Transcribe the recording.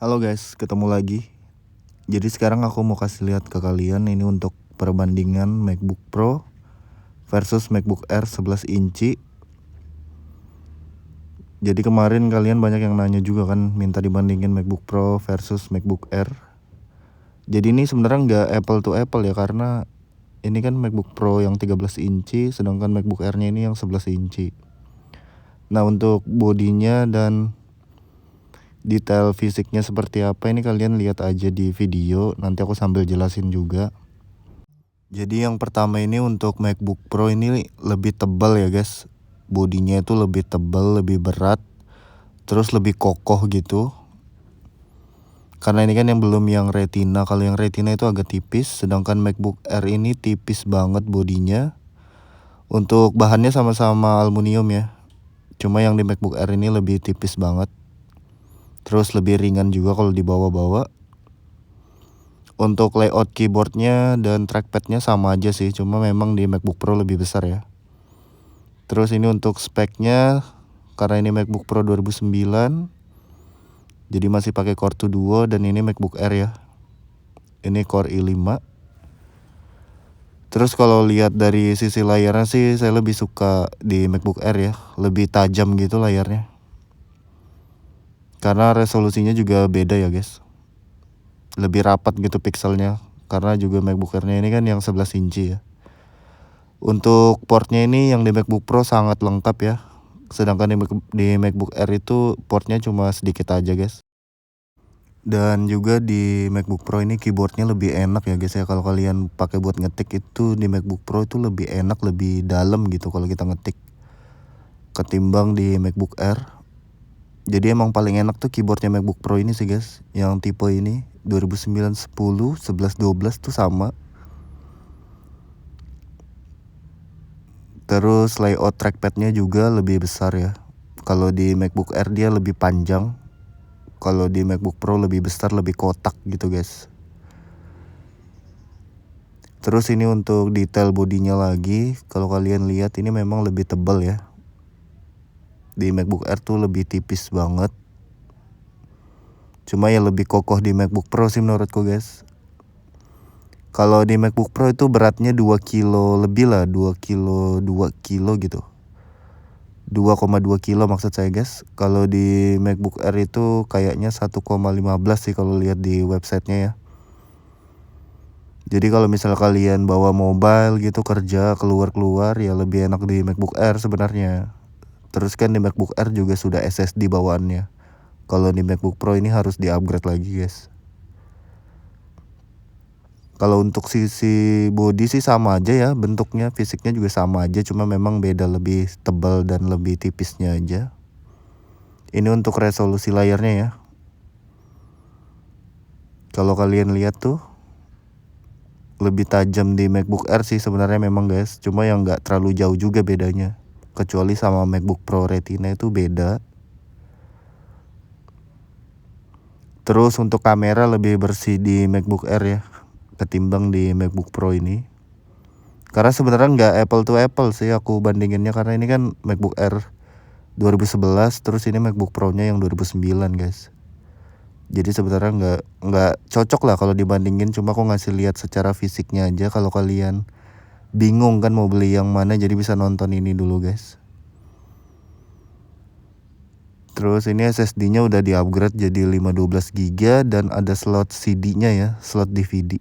Halo guys, ketemu lagi. Jadi sekarang aku mau kasih lihat ke kalian ini untuk perbandingan MacBook Pro versus MacBook Air 11 inci. Jadi kemarin kalian banyak yang nanya juga kan, minta dibandingin MacBook Pro versus MacBook Air. Jadi ini sebenarnya nggak apple to apple ya, karena ini kan MacBook Pro yang 13 inci, sedangkan MacBook Air-nya ini yang 11 inci. Nah, untuk bodinya dan detail fisiknya seperti apa ini kalian lihat aja di video, nanti aku sambil jelasin juga. Jadi yang pertama ini untuk MacBook Pro ini lebih tebal ya guys. Bodinya itu lebih tebal, lebih berat, terus lebih kokoh gitu. Karena ini kan yang belum yang Retina. Kalau yang Retina itu agak tipis, sedangkan MacBook Air ini tipis banget bodinya. Untuk bahannya sama-sama aluminium ya. Cuma yang di MacBook Air ini lebih tipis banget. Terus lebih ringan juga kalau dibawa-bawa. Untuk layout keyboardnya dan trackpadnya sama aja sih, cuma memang di MacBook Pro lebih besar ya. Terus ini untuk speknya, karena ini MacBook Pro 2009, jadi masih pakai Core 2 Duo, dan ini MacBook Air ya. Ini Core i5. Terus kalau lihat dari sisi layarnya sih, saya lebih suka di MacBook Air ya, lebih tajam gitu layarnya. Karena resolusinya juga beda ya guys. Lebih rapat gitu pixelnya, karena juga MacBook Air-nya ini kan yang 11 inci ya. Untuk portnya ini yang di MacBook Pro sangat lengkap ya. Sedangkan di MacBook Air itu portnya cuma sedikit aja guys. Dan juga di MacBook Pro ini keyboardnya lebih enak ya guys ya. Kalau kalian pakai buat ngetik itu di MacBook Pro itu lebih enak, lebih dalam gitu kalau kita ngetik ketimbang di MacBook Air. Jadi emang paling enak tuh keyboardnya MacBook Pro ini sih guys. Yang tipe ini 2009, 10, 11, 12 tuh sama. Terus layout trackpadnya juga lebih besar ya. Kalau di MacBook Air dia lebih panjang. Kalau di MacBook Pro lebih besar, lebih kotak gitu guys. Terus ini untuk detail bodinya lagi, kalau kalian lihat ini memang lebih tebal ya. Di MacBook Air tuh lebih tipis banget. Cuma ya lebih kokoh di MacBook Pro sih menurutku guys. Kalau di MacBook Pro itu beratnya 2 kilo lebih lah, 2 kilo, 2 kilo gitu. 2,2 kilo maksud saya guys. Kalau di MacBook Air itu kayaknya 1,15 sih kalau lihat di websitenya ya. Jadi kalau misal kalian bawa mobile gitu kerja keluar-keluar ya lebih enak di MacBook Air sebenarnya. Terus kan di MacBook Air juga sudah SSD bawaannya. Kalau di MacBook Pro ini harus di-upgrade lagi guys. Kalau untuk sisi body sih sama aja ya, bentuknya, fisiknya juga sama aja, cuma memang beda lebih tebal dan lebih tipisnya aja. Ini untuk resolusi layarnya ya. Kalau kalian lihat tuh lebih tajam di MacBook Air sih sebenarnya memang guys, cuma yang nggak terlalu jauh juga bedanya. Kecuali sama MacBook Pro Retina itu beda. Terus untuk kamera lebih bersih di MacBook Air ya, ketimbang di MacBook Pro ini. Karena sebenarnya nggak apple to apple sih aku bandinginnya, karena ini kan MacBook Air 2011, terus ini MacBook Pro-nya yang 2009 guys. Jadi sebenarnya nggak cocok lah kalau dibandingin, cuma aku ngasih lihat secara fisiknya aja. Kalau kalian bingung kan mau beli yang mana, jadi bisa nonton ini dulu guys. Terus ini SSD-nya udah di-upgrade jadi 512 GB dan ada slot CD-nya ya, slot DVD.